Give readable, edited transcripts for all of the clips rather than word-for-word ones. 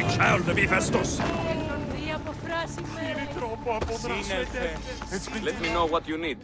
child of Hephaestus! Let me know what you need.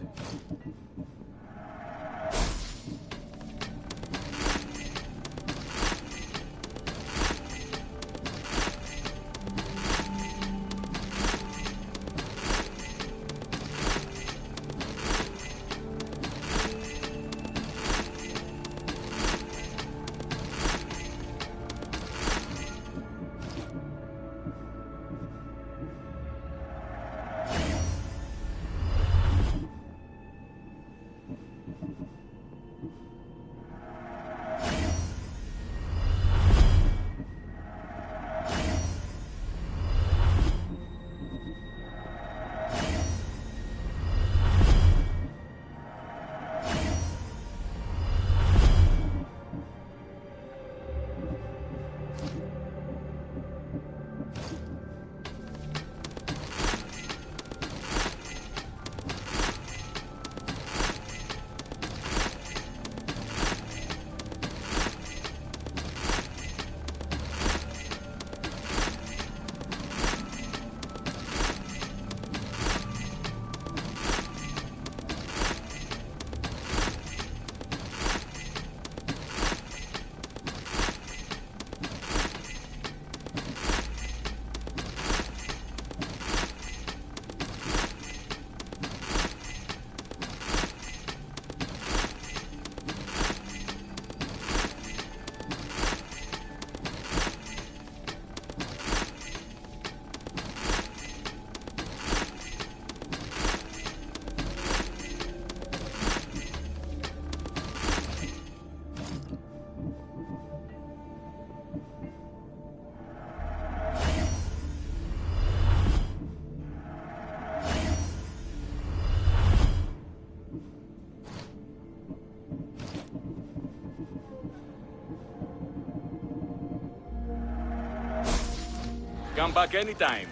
Come back anytime.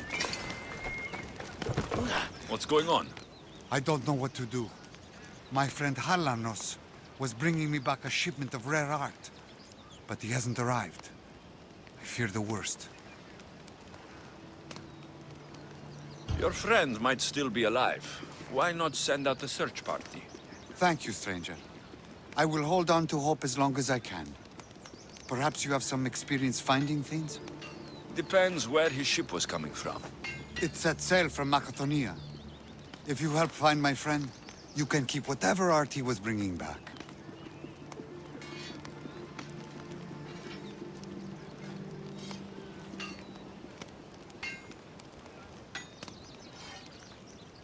What's going on? I don't know what to do. My friend Halanos was bringing me back a shipment of rare art, but he hasn't arrived. I fear the worst. Your friend might still be alive. Why not send out a search party? Thank you, stranger. I will hold on to hope as long as I can. Perhaps you have some experience finding things? Depends where his ship was coming from. It set sail from Macedonia. If you help find my friend, you can keep whatever art he was bringing back.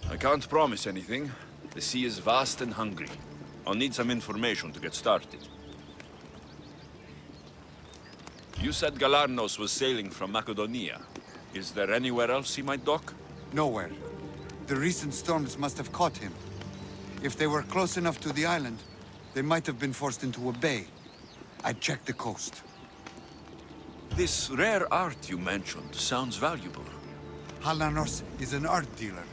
I can't promise anything. The sea is vast and hungry. I'll need some information to get started. You said Galarnos was sailing from Macedonia. Is there anywhere else he might dock? Nowhere. The recent storms must have caught him. If they were close enough to the island, they might have been forced into a bay. I'd check the coast. This rare art you mentioned sounds valuable. Halanos is an art dealer.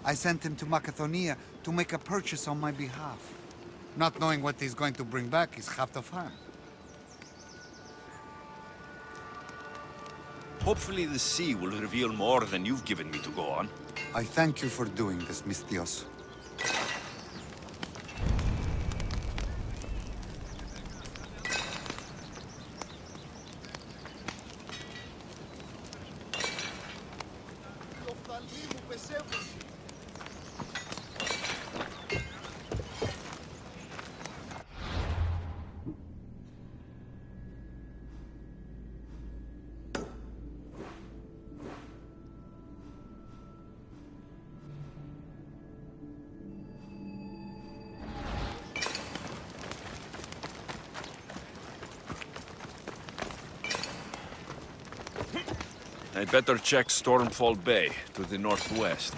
I sent him to Macedonia to make a purchase on my behalf. Not knowing what he's going to bring back is half the fun. Hopefully the sea will reveal more than you've given me to go on. I thank you for doing this, Misthios. I'd better check Stormfall Bay to the northwest.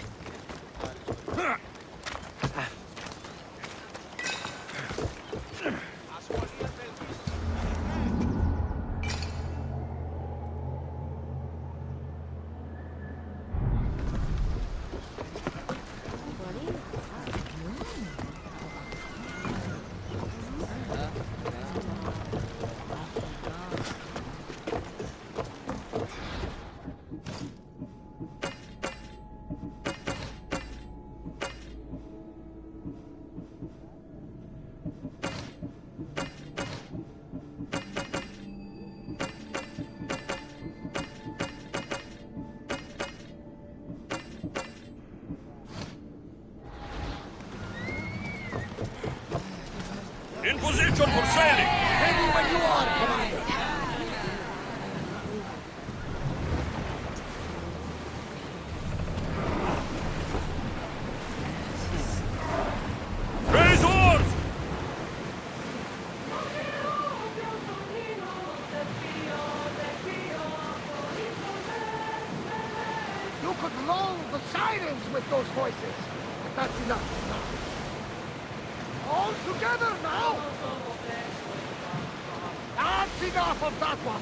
in position for sailing! Ready when you are, Commander. Raise oars! You could lull the sirens with those voices, but that's enough. All together now! That's enough of that one!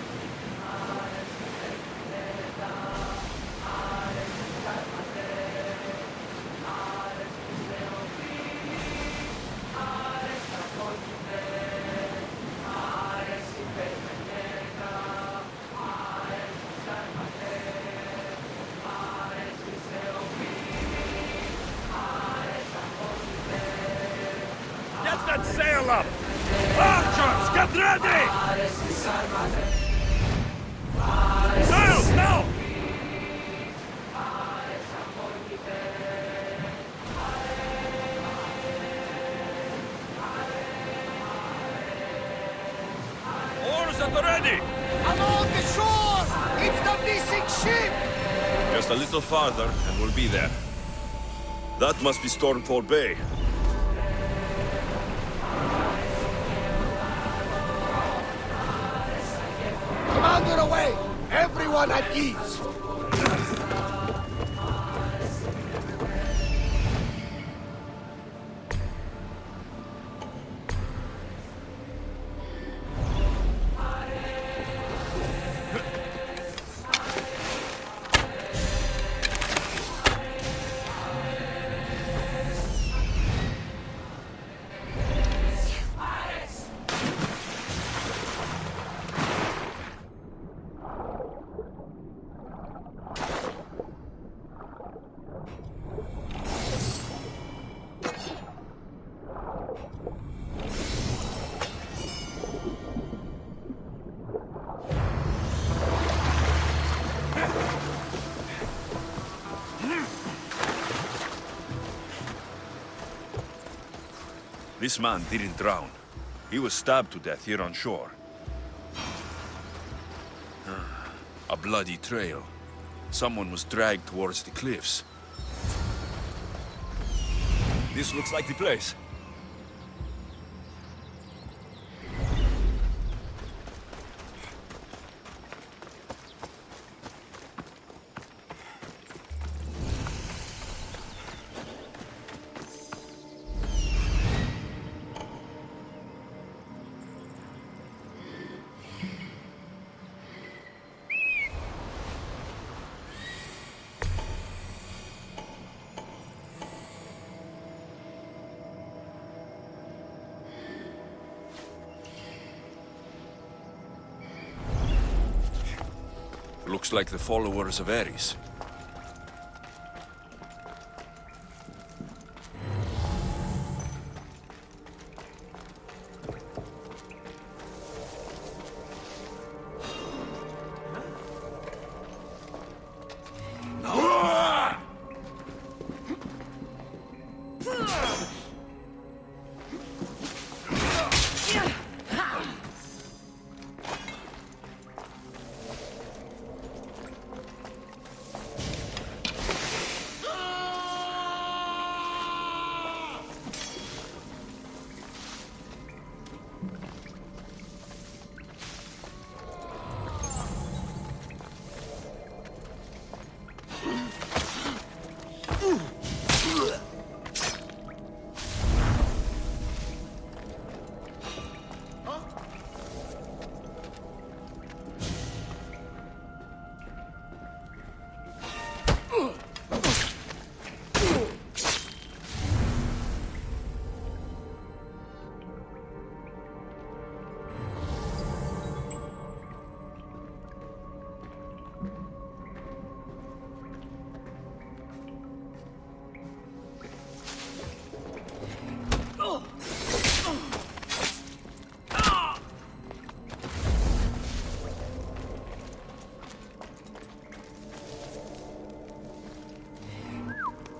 Get that sail up! Archers, get ready! Sails, now! Oars at the ready! Along the shore! It's the missing ship! Just a little farther, and we'll be there. That must be Stormfall Bay. Commander away! Everyone at ease! This man didn't drown. He was stabbed to death here on shore. A bloody trail. Someone was dragged towards the cliffs. This looks like the place. Looks like the followers of Ares.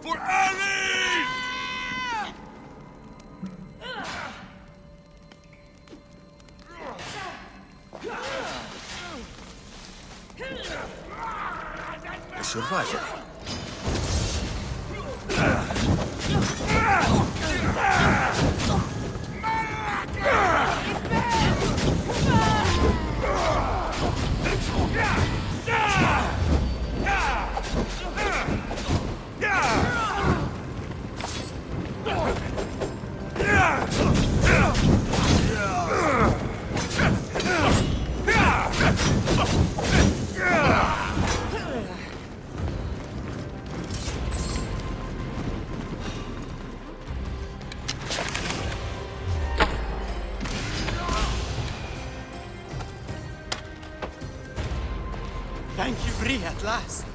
For Ares! survival. Thank you, free at last.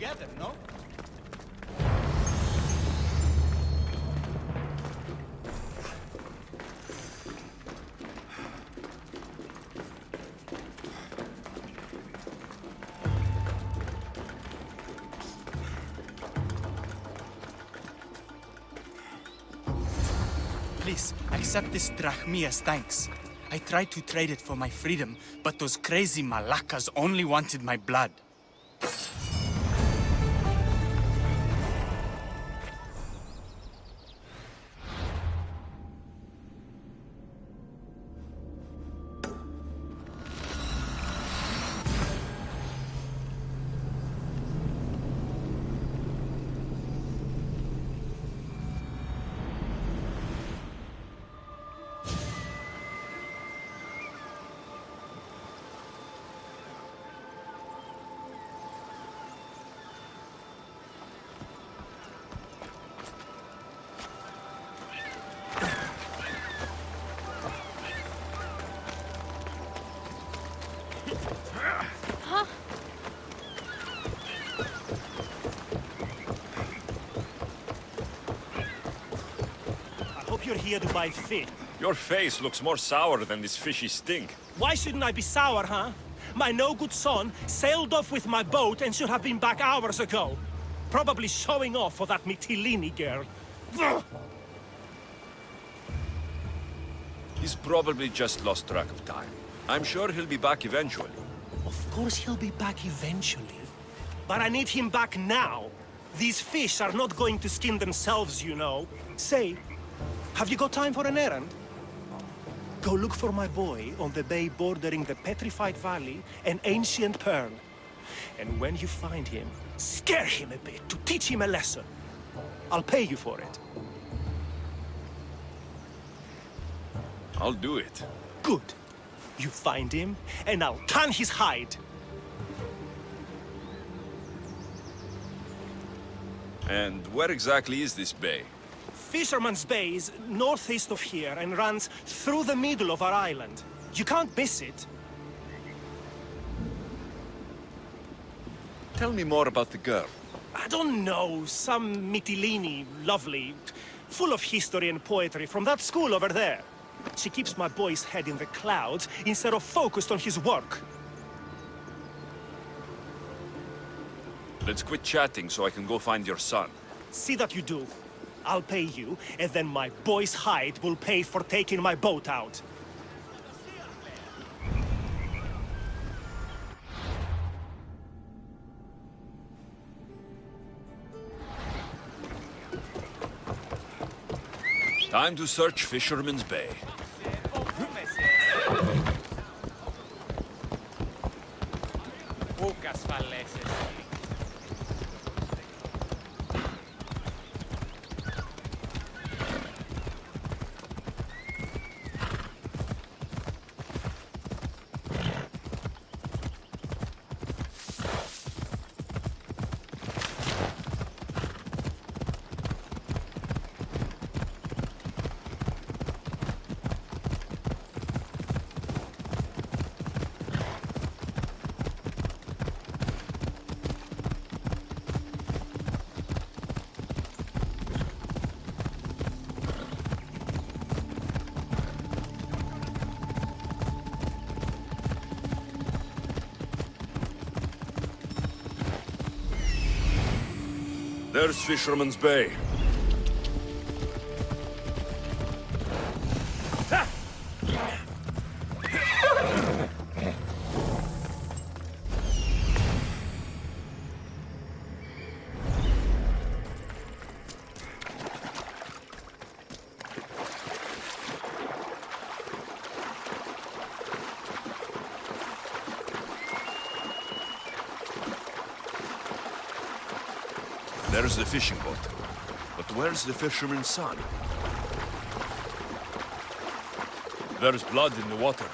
Together, no? Please, accept this drachmi as thanks. I tried to trade it for my freedom, but those crazy Malakas only wanted my blood. You're here to buy fish. Your face looks more sour than this fishy stink. Why shouldn't I be sour, huh? My no-good son sailed off with my boat and should have been back hours ago. Probably showing off for that Mytilene girl. Ugh. He's probably just lost track of time. I'm sure he'll be back eventually. Of course he'll be back eventually. But I need him back now. These fish are not going to skin themselves, you know. Say, have you got time for an errand? Go look for my boy on the bay bordering the Petrified Valley and Ancient Pearl. And when you find him, scare him a bit to teach him a lesson. I'll pay you for it. I'll do it. Good. You find him, and I'll tan his hide. And where exactly is this bay? Fisherman's Bay is northeast of here and runs through the middle of our island. You can't miss it. Tell me more about the girl. I don't know, some Mytilene, lovely, full of history and poetry from that school over there. She keeps my boy's head in the clouds instead of focused on his work. Let's quit chatting so I can go find your son. See that you do. I'll pay you, and then my boy's hide will pay for taking my boat out. Time to search Fisherman's Bay. Poucas faleses. There's Fisherman's Bay. There's the fishing boat. But where's the fisherman's son? There's blood in the water.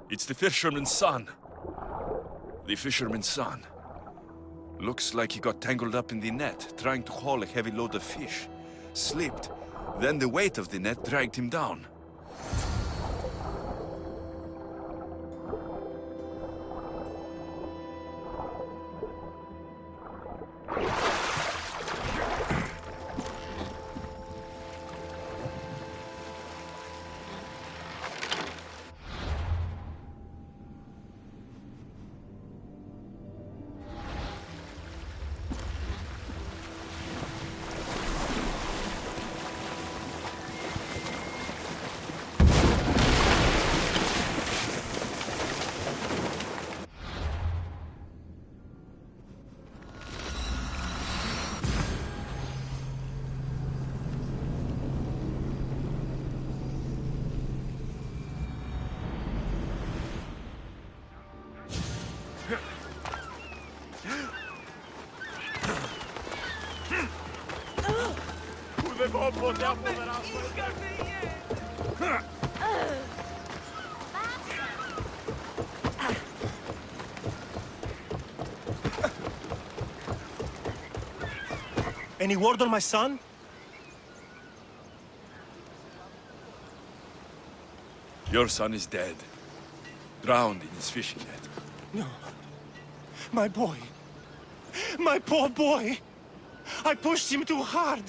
It's the fisherman's son. The fisherman's son. Looks like he got tangled up in the net, trying to haul a heavy load of fish. Slipped. Then the weight of the net dragged him down. Any word on my son? Your son is dead. Drowned in his fishing net. No. My boy. My poor boy. I pushed him too hard.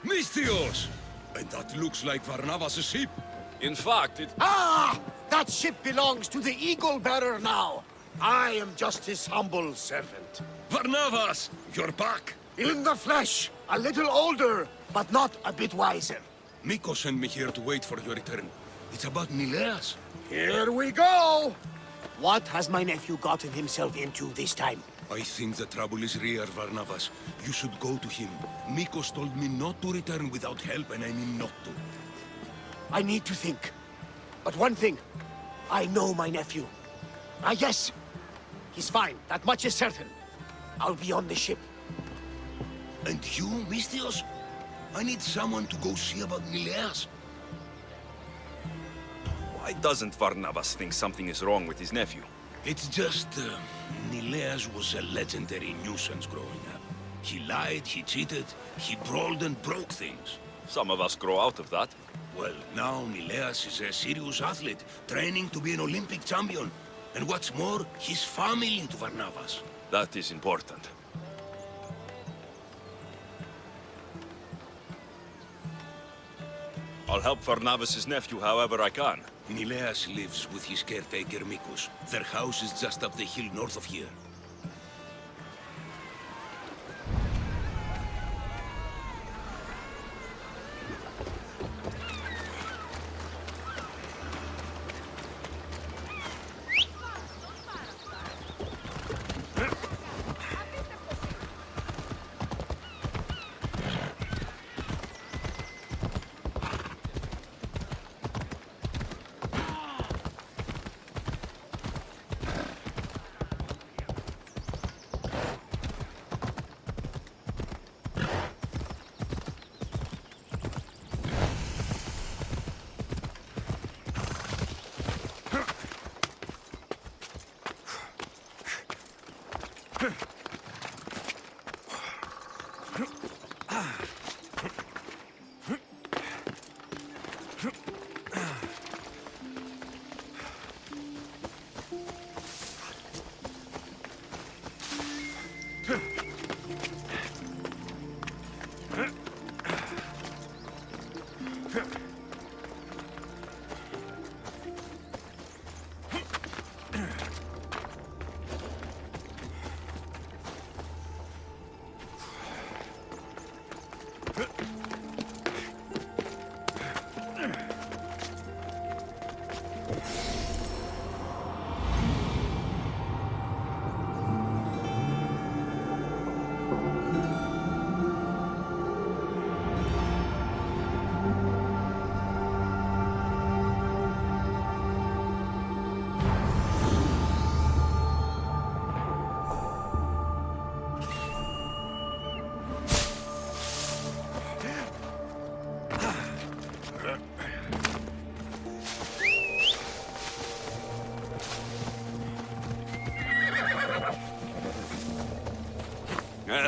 Mystios! And that looks like Varnavas' ship. In fact, it... Ah! That ship belongs to the Eagle Bearer now. I am just his humble servant. Varnavas! You're back! In the flesh, a little older, but not a bit wiser. Miko sent me here to wait for your return. It's about Nileas. Here we go! What has my nephew gotten himself into this time? I think the trouble is real, Varnavas. You should go to him. Mikos told me not to return without help, and I mean not to. I need to think. But one thing, I know my nephew. Ah, yes. He's fine, that much is certain. I'll be on the ship. And you, Mystios? I need someone to go see about Nileas. Why doesn't Varnavas think something is wrong with his nephew? It's just, Nileas was a legendary nuisance growing up. He lied, he cheated, he brawled and broke things. Some of us grow out of that. Well, now Nileas is a serious athlete, training to be an Olympic champion. And what's more, he's family to Varnavas. That is important. I'll help Varnavas' nephew however I can. Nileas lives with his caretaker Mikos. Their house is just up the hill north of here.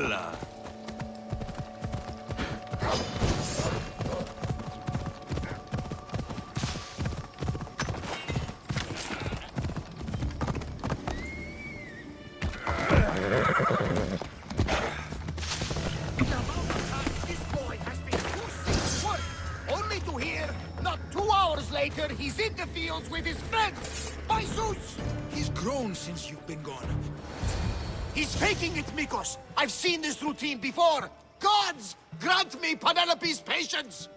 Yalla. This boy has been too sick to work, only to hear, not 2 hours later, he's in the fields with his friends. By Zeus! He's grown since you've been gone. He's faking it, Mikos. I've seen this routine before. Gods, grant me Penelope's patience.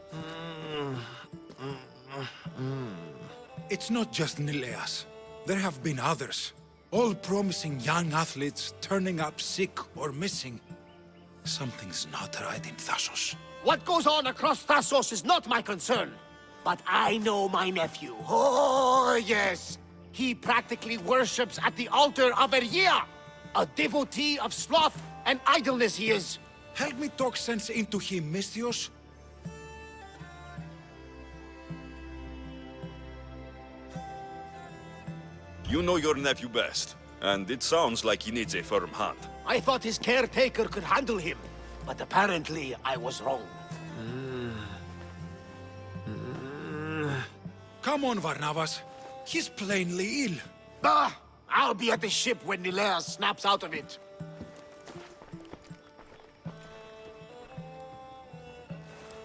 It's not just Nileas. There have been others. All promising young athletes turning up sick or missing. Something's not right in Thassos. What goes on across Thassos is not my concern. But I know my nephew. Oh, yes. He practically worships at the altar of Ergia. A devotee of sloth and idleness he is. Help me talk sense into him, Misthios. You know your nephew best, and it sounds like he needs a firm hand. I thought his caretaker could handle him, but apparently I was wrong. Come on, Varnavas. He's plainly ill. Bah! I'll be at the ship when Nileas snaps out of it.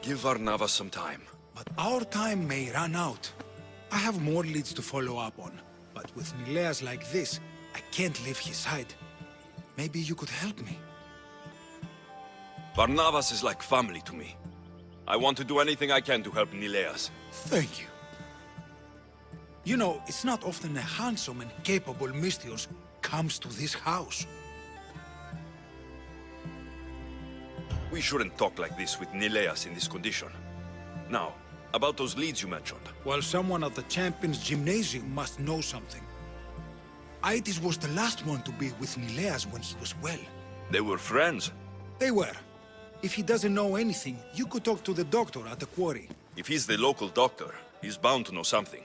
Give Varnavas some time. But our time may run out. I have more leads to follow up on. But with Nileas like this, I can't leave his side. Maybe you could help me. Varnavas is like family to me. I want to do anything I can to help Nileas. Thank you. You know, it's not often a handsome and capable Misthios comes to this house. We shouldn't talk like this with Nileas in this condition. Now, about those leads you mentioned. Well, someone at the Champions Gymnasium must know something. Aitis was the last one to be with Nileas when he was well. They were friends. They were. If he doesn't know anything, you could talk to the doctor at the quarry. If he's the local doctor, he's bound to know something.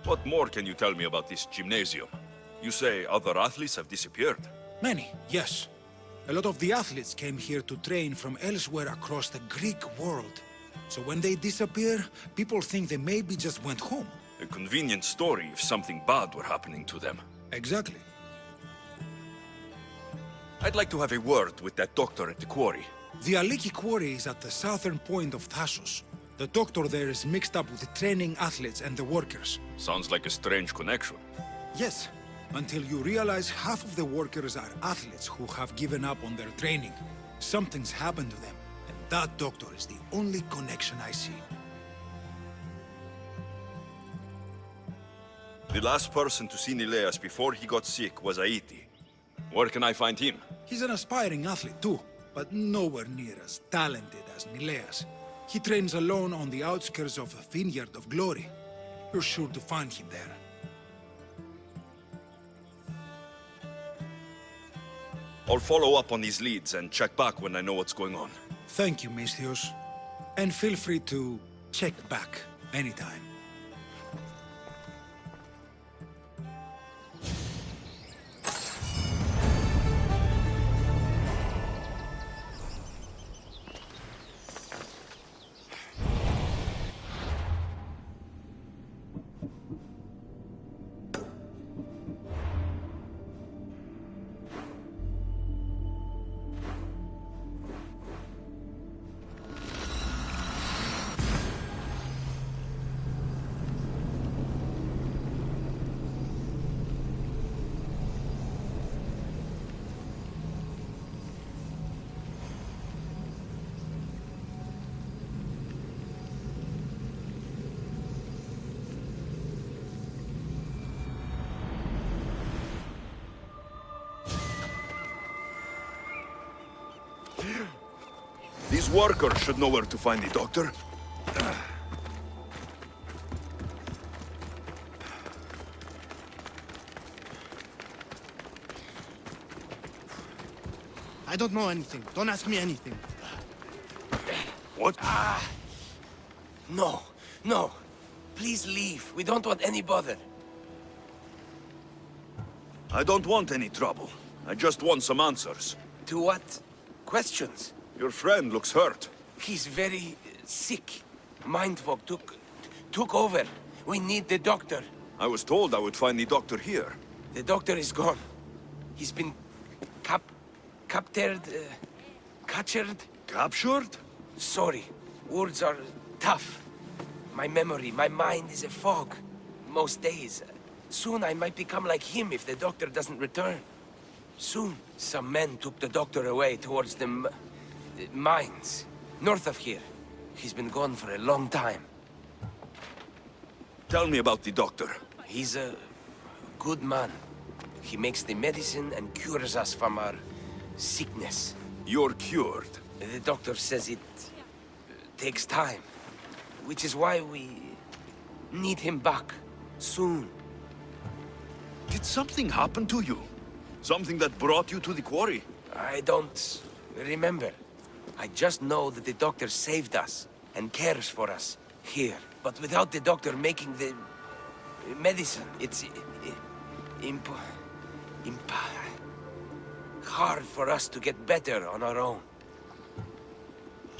What more can you tell me about this gymnasium? You say other athletes have disappeared? Many, yes. A lot of the athletes came here to train from elsewhere across the Greek world. So when they disappear, people think they maybe just went home. A convenient story if something bad were happening to them. Exactly. I'd like to have a word with that doctor at the quarry. The Aliki quarry is at the southern point of Thassos. The doctor there is mixed up with the training athletes and the workers. Sounds like a strange connection. Yes, until you realize half of the workers are athletes who have given up on their training. Something's happened to them, and that doctor is the only connection I see. The last person to see Nileas before he got sick was Aiti. Where can I find him? He's an aspiring athlete too, but nowhere near as talented as Nileas. He trains alone on the outskirts of the Vineyard of Glory. You're sure to find him there. I'll follow up on these leads and check back when I know what's going on. Thank you, Misthios. And feel free to check back anytime. These workers should know where to find the doctor. I don't know anything. Don't ask me anything. What? No, no. Please leave. We don't want any bother. I don't want any trouble. I just want some answers. To what? Questions? Your friend looks hurt. He's very sick. Mind fog took over. We need the doctor. I was told I would find the doctor here. The doctor is gone. He's been captured. Captured? Sorry. Words are tough. My memory, my mind is a fog. Most days. Soon I might become like him if the doctor doesn't return. Soon. Some men took the doctor away towards the mines. North of here. He's been gone for a long time. Tell me about the doctor. He's a good man. He makes the medicine and cures us from our sickness. You're cured. The doctor says it takes time, which is why we need him back soon. Did something happen to you? Something that brought you to the quarry? I don't remember. I just know that the doctor saved us and cares for us here. But without the doctor making the medicine, it's hard for us to get better on our own.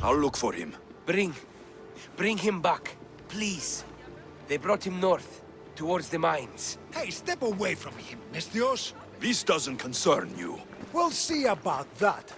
I'll look for him. Bring him back, please. They brought him north, towards the mines. Hey, step away from him, Mestios. This doesn't concern you. We'll see about that.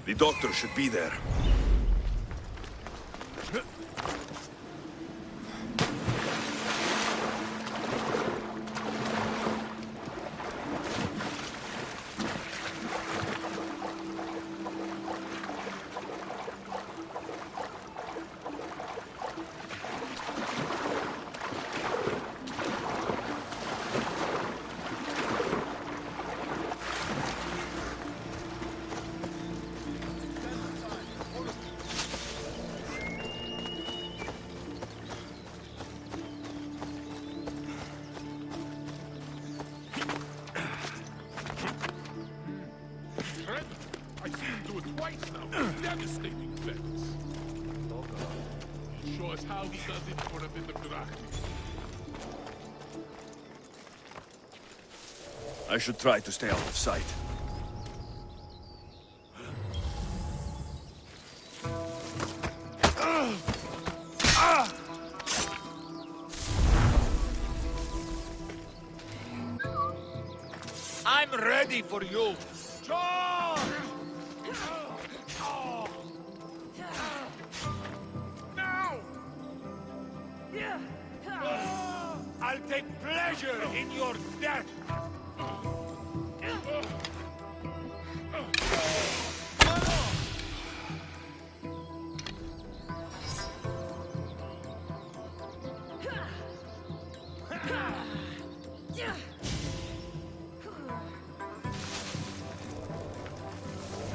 The doctor should be there. I've seen him do it twice now. Devastating effects. Show us how he does it for a bit of practice. I should try to stay out of sight. I'm ready for you. Now! I'll take pleasure in your death.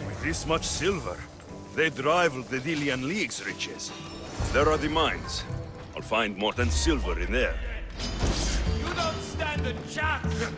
With this much silver, they'd rival the Delian League's riches. There are the mines. I'll find more than silver in there. You don't stand a chance!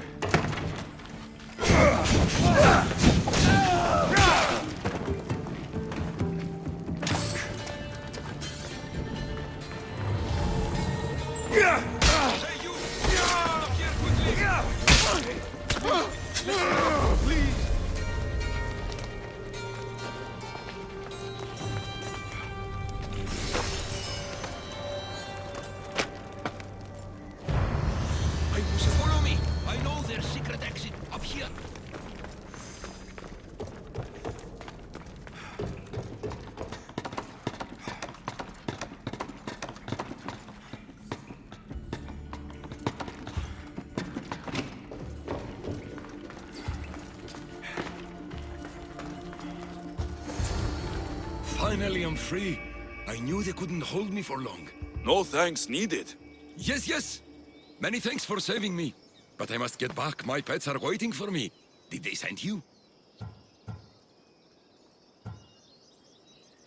Finally, I'm free. I knew they couldn't hold me for long. No thanks needed. Yes, yes. Many thanks for saving me. But I must get back. My pets are waiting for me. Did they send you?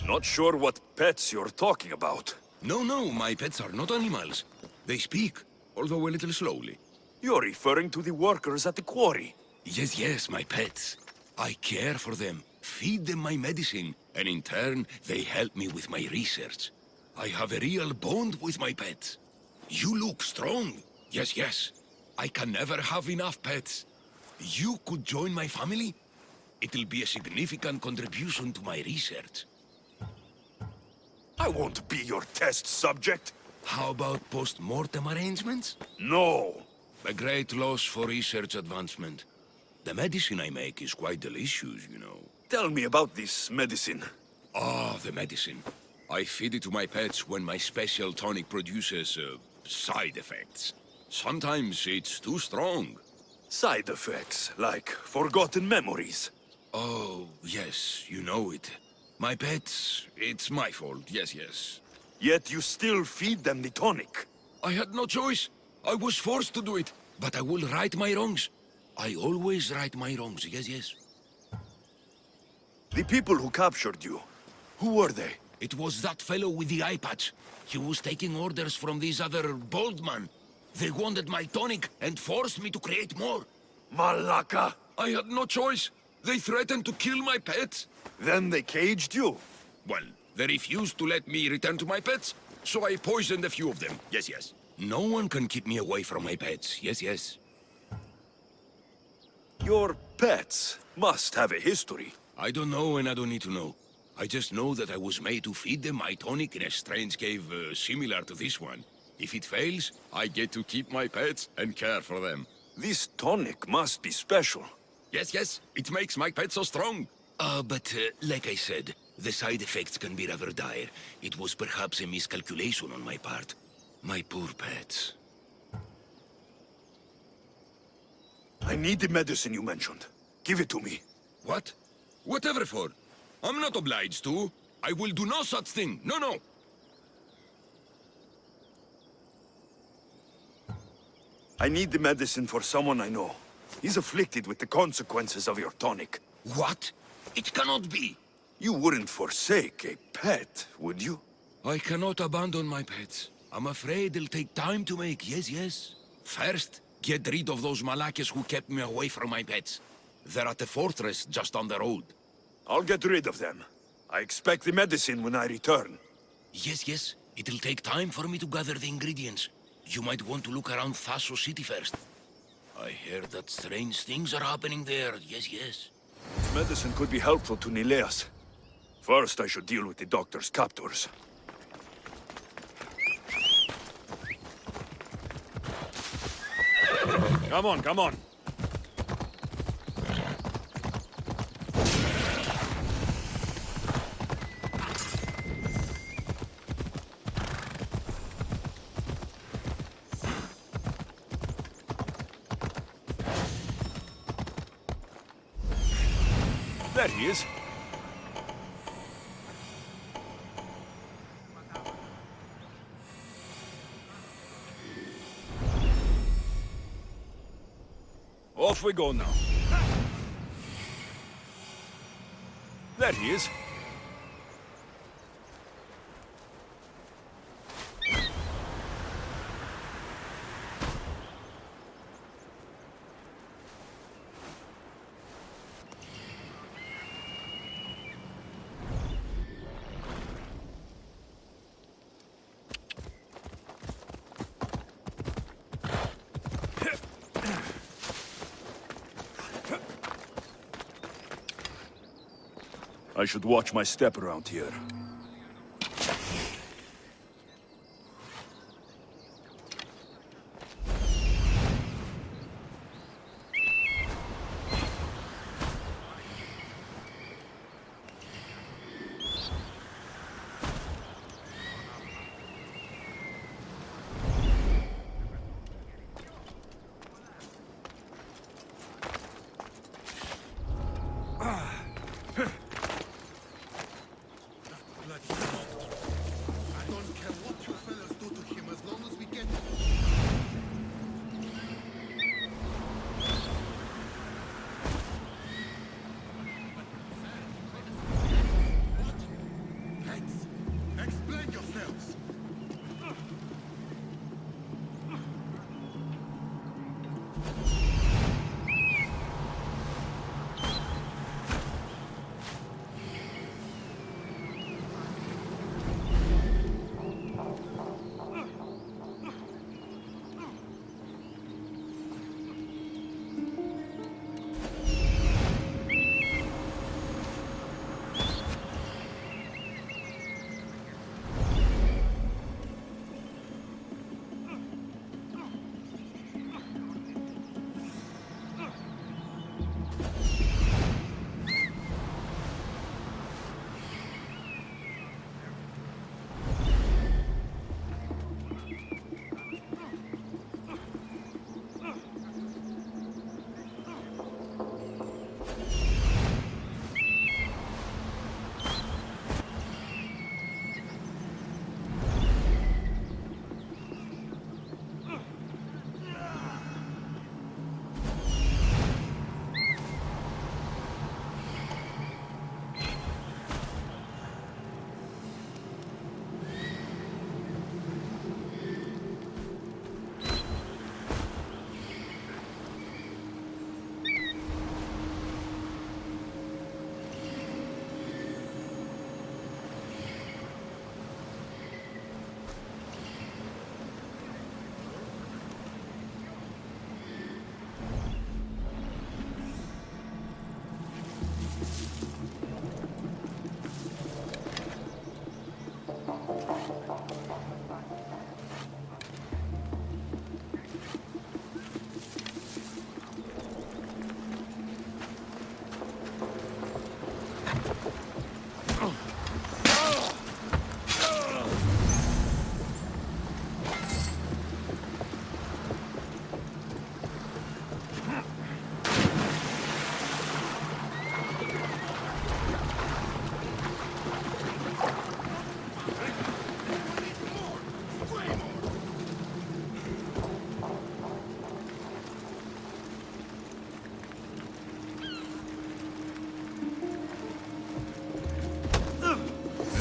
Not sure what pets you're talking about. No, no, my pets are not animals. They speak, although a little slowly. You're referring to the workers at the quarry. Yes, yes, my pets. I care for them, feed them my medicine, and in turn, they help me with my research. I have a real bond with my pets. You look strong. Yes, yes. I can never have enough pets. You could join my family? It'll be a significant contribution to my research. I won't be your test subject. How about post-mortem arrangements? No. A great loss for research advancement. The medicine I make is quite delicious, you know. Tell me about this medicine. Ah, the medicine. I feed it to my pets when my special tonic produces, side effects. Sometimes it's too strong. Side effects, like forgotten memories. Oh, yes, you know it. My pets, it's my fault, yes, yes. Yet you still feed them the tonic. I had no choice. I was forced to do it. But I will right my wrongs. I always right my wrongs, yes, yes. The people who captured you, who were they? It was that fellow with the eye patch. He was taking orders from this other bald man. They wanted my tonic and forced me to create more. Malaka! I had no choice. They threatened to kill my pets. Then they caged you? Well, they refused to let me return to my pets, so I poisoned a few of them. Yes, yes. No one can keep me away from my pets. Yes, yes. Your pets must have a history. I don't know and I don't need to know. I just know that I was made to feed them my tonic in a strange cave similar to this one. If it fails, I get to keep my pets and care for them. This tonic must be special. Yes, yes. It makes my pets so strong. But like I said, the side effects can be rather dire. It was perhaps a miscalculation on my part. My poor pets. I need the medicine you mentioned. Give it to me. What? Whatever for. I'm not obliged to. I will do no such thing. No, no. I need the medicine for someone I know. He's afflicted with the consequences of your tonic. What? It cannot be. You wouldn't forsake a pet, would you? I cannot abandon my pets. I'm afraid it'll take time to make, yes, yes. First, get rid of those Malakas who kept me away from my pets. They're at the fortress just on the road. I'll get rid of them. I expect the medicine when I return. Yes, yes. It'll take time for me to gather the ingredients. You might want to look around Thasos City first. I hear that strange things are happening there. Yes, yes. Medicine could be helpful to Nileas. First, I should deal with the doctor's captors. Come on, come on. There he is. Off we go now. There he is. I should watch my step around here.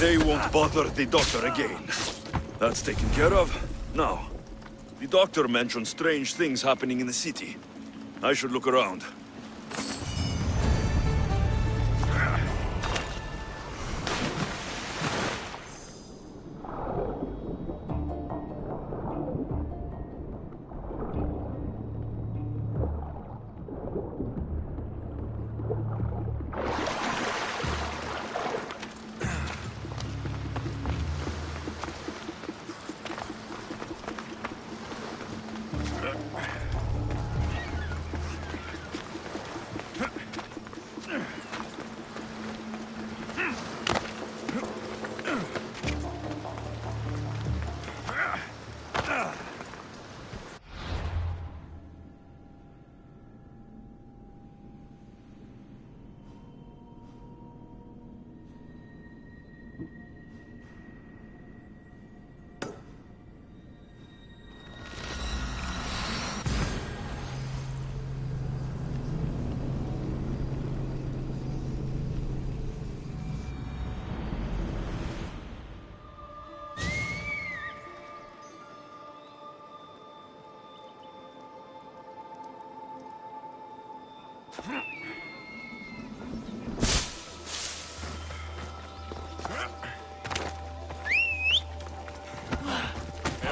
They won't bother the doctor again. That's taken care of. Now, the doctor mentioned strange things happening in the city. I should look around.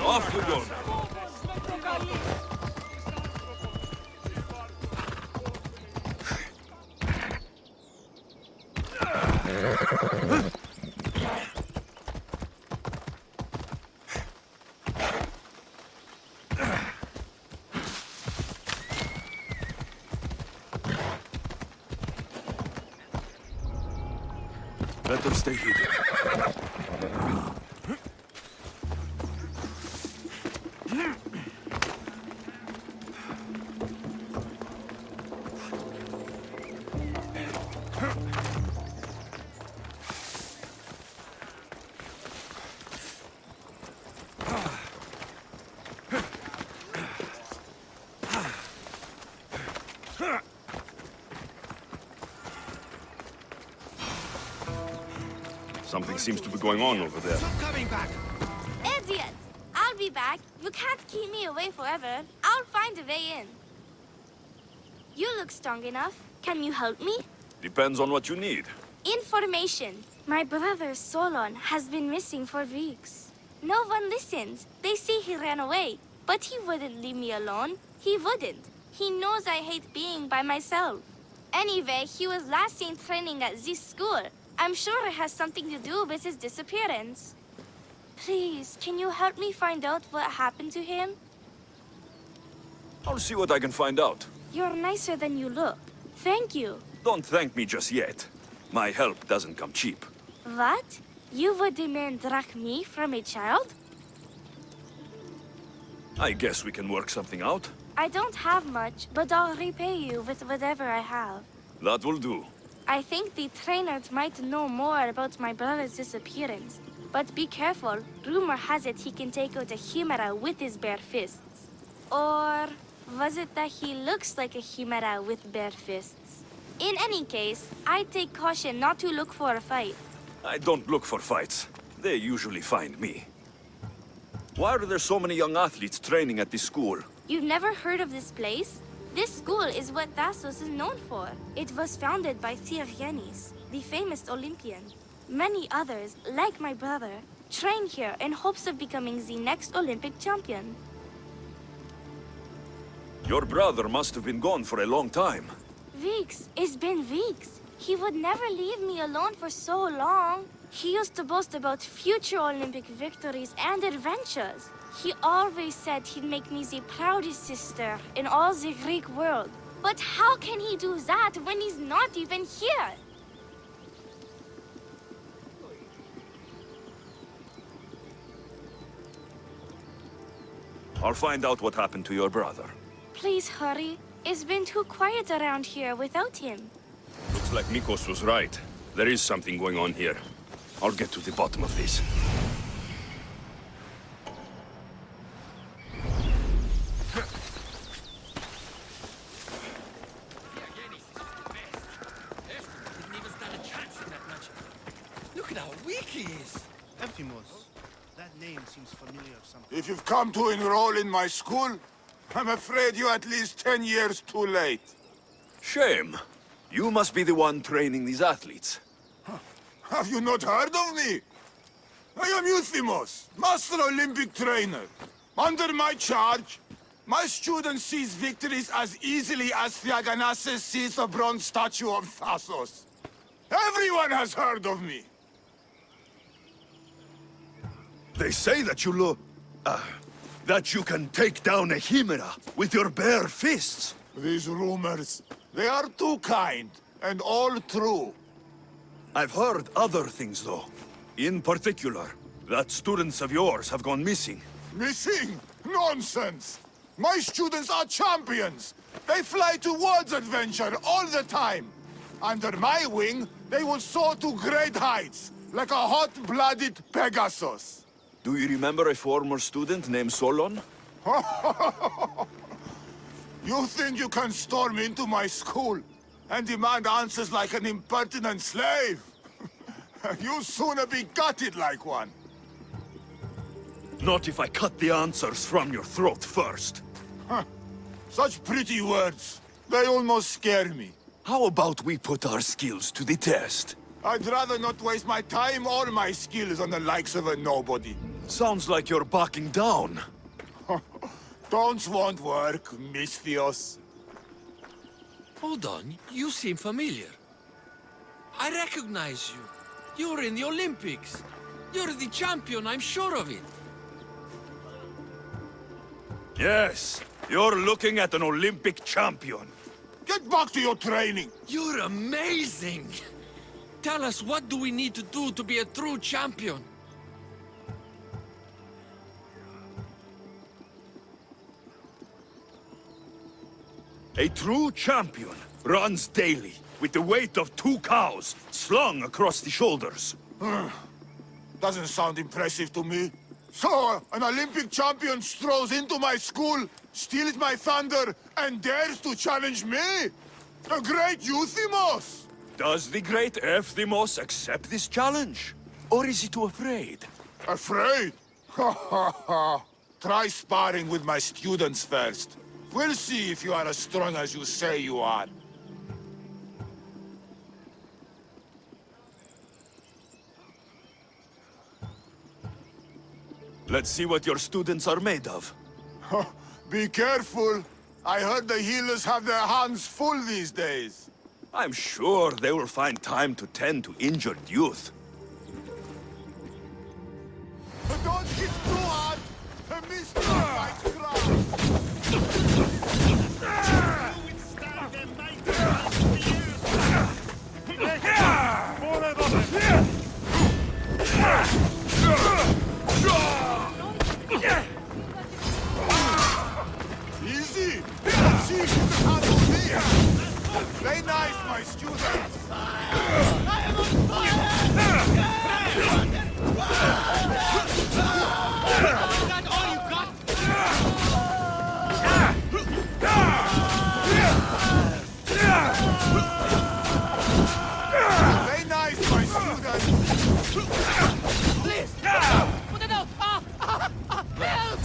Off we go. Let them stay hidden. Something seems to be going on over there. Coming back. Idiots! I'll be back. You can't keep me away forever. I'll find a way in. You look strong enough. Can you help me? Depends on what you need. Information. My brother Solon has been missing for weeks. No one listens. They say he ran away. But he wouldn't leave me alone. He wouldn't. He knows I hate being by myself. Anyway, he was last seen training at this school. I'm sure it has something to do with his disappearance. Please, can you help me find out what happened to him? I'll see what I can find out. You're nicer than you look. Thank you. Don't thank me just yet. My help doesn't come cheap. What? You would demand drachmi from a child? I guess we can work something out. I don't have much, but I'll repay you with whatever I have. That will do. I think the trainers might know more about my brother's disappearance. But be careful. Rumor has it he can take out a chimera with his bare fists. Or was it that he looks like a chimera with bare fists? In any case, I'd take caution not to look for a fight. I don't look for fights. They usually find me. Why are there so many young athletes training at this school? You've never heard of this place? This school is what Thassos is known for. It was founded by Theogenes, the famous Olympian. Many others, like my brother, train here in hopes of becoming the next Olympic champion. Your brother must have been gone for a long time. Weeks. It's been weeks. He would never leave me alone for so long. He used to boast about future Olympic victories and adventures. He always said he'd make me the proudest sister in all the Greek world. But how can he do that when he's not even here? I'll find out what happened to your brother. Please hurry. It's been too quiet around here without him. Looks like Nikos was right. There is something going on here. I'll get to the bottom of this. Look at how weak Jeez. Ephimos. That name seems familiar somehow. If you've come to enroll in my school, I'm afraid you're at least 10 years too late. Shame. You must be the one training these athletes. Have you not heard of me? I am Euthymos, Master Olympic Trainer. Under my charge, my student sees victories as easily as Theaganasses sees the bronze statue of Thasos. Everyone has heard of me. They say that you that you can take down a Chimera with your bare fists. These rumors, they are too kind, and all true. I've heard other things, though. In particular, that students of yours have gone missing. Missing? Nonsense! My students are champions! They fly towards adventure all the time! Under my wing, they will soar to great heights, like a hot-blooded Pegasus. Do you remember a former student named Solon? You think you can storm into my school and demand answers like an impertinent slave? You'll sooner be gutted like one. Not if I cut the answers from your throat first. Such pretty words. They almost scare me. How about we put our skills to the test? I'd rather not waste my time or my skills on the likes of a nobody. Sounds like you're backing down. Don't want work, Misthios. Hold on, you seem familiar. I recognize you. You're in the Olympics. You're the champion, I'm sure of it. Yes, you're looking at an Olympic champion. Get back to your training. You're amazing. Tell us, what do we need to do to be a true champion? A true champion runs daily with the weight of 2 cows slung across the shoulders. Doesn't sound impressive to me. So, an Olympic champion strolls into my school, steals my thunder, and dares to challenge me? The great Euthymos! Does the great Euthymos accept this challenge? Or is he too afraid? Afraid? Ha ha ha! Try sparring with my students first. We'll see if you are as strong as you say you are. Let's see what your students are made of. Be careful. I heard the healers have their hands full these days. I'm sure they will find time to tend to injured youth. Don't hit too hard! The mist might crash! Withstand their mighty hands for Easy! Let's see if you can handle me! Play nice, my students! I am on fire! Is that all you got? Play nice, my students! Please! Put it out! Help!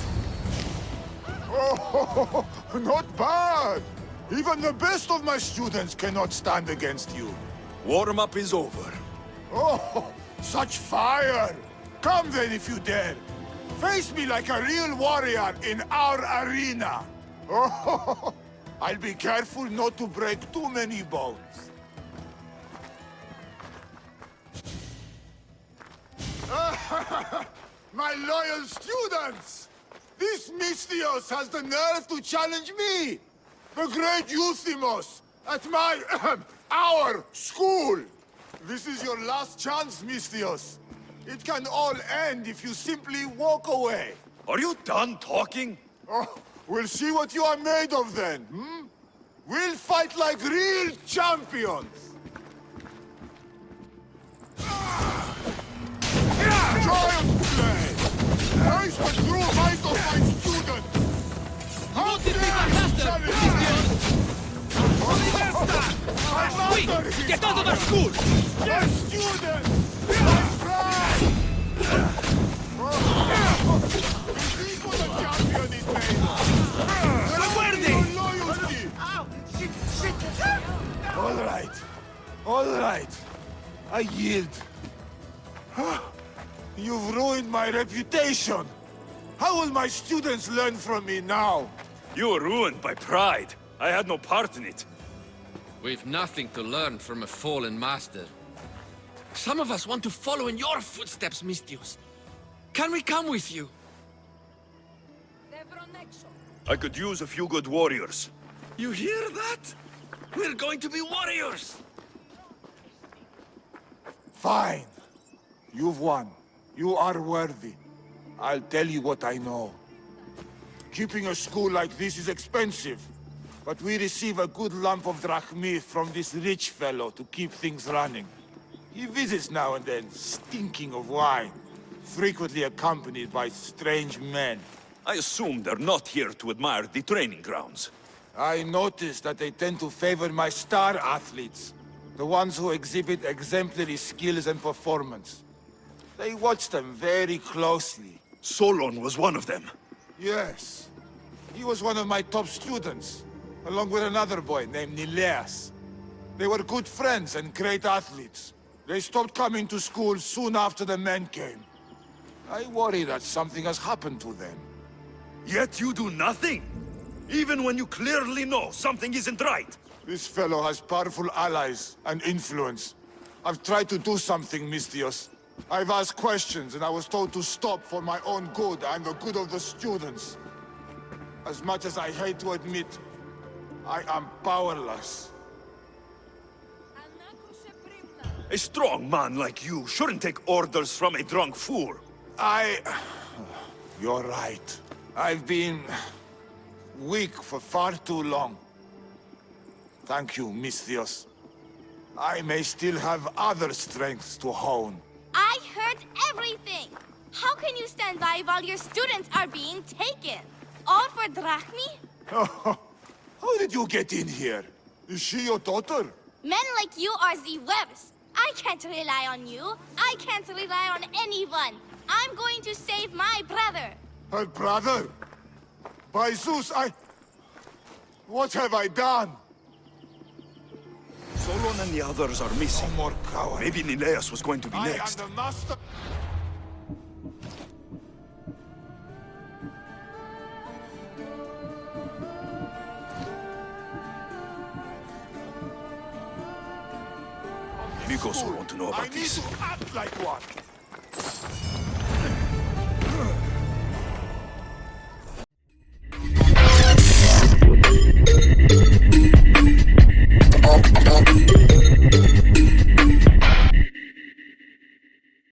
Oh, not bad! Even the best of my students cannot stand against you. Warm-up is over. Oh, such fire! Come then if you dare. Face me like a real warrior in our arena. Oh, I'll be careful not to break too many bones. My loyal students! This Misthios has the nerve to challenge me! The great Euthymos! At my... our school! This is your last chance, Misthios. It can all end if you simply walk away. Are you done talking? Oh, we'll see what you are made of then, hmm? We'll fight like real champions! Giant play! Face the true might of my student! How dare you challenge me? Quick! Get out of our school! My student! My pride! This was a champion is made. Loyalty. Ow! Shit! All right. I yield. You've ruined my reputation. How will my students learn from me now? You were ruined by pride. I had no part in it. We've nothing to learn from a fallen master. Some of us want to follow in your footsteps, Mistios. Can we come with you? I could use a few good warriors. You hear that? We're going to be warriors! Fine. You've won. You are worthy. I'll tell you what I know. Keeping a school like this is expensive, but we receive a good lump of drachmi from this rich fellow to keep things running. He visits now and then, stinking of wine, frequently accompanied by strange men. I assume they're not here to admire the training grounds. I noticed that they tend to favor my star athletes, the ones who exhibit exemplary skills and performance. They watch them very closely. Solon was one of them. Yes. He was one of my top students, along with another boy named Nileas. They were good friends and great athletes. They stopped coming to school soon after the men came. I worry that something has happened to them. Yet you do nothing? Even when you clearly know something isn't right? This fellow has powerful allies and influence. I've tried to do something, Mistios. I've asked questions and I was told to stop for my own good and the good of the students. As much as I hate to admit, I am powerless. A strong man like you shouldn't take orders from a drunk fool. You're right. I've been weak for far too long. Thank you, Mistios. I may still have other strengths to hone. I heard everything! How can you stand by while your students are being taken? All for drachmi? How did you get in here? Is she your daughter? Men like you are the worst. I can't rely on you. I can't rely on anyone. I'm going to save my brother. Her brother? By Zeus, what have I done? Solon and the others are missing. No more coward. Maybe Nileas was going to be next. I am the master. Nikos will want to know about I need this. to act like one.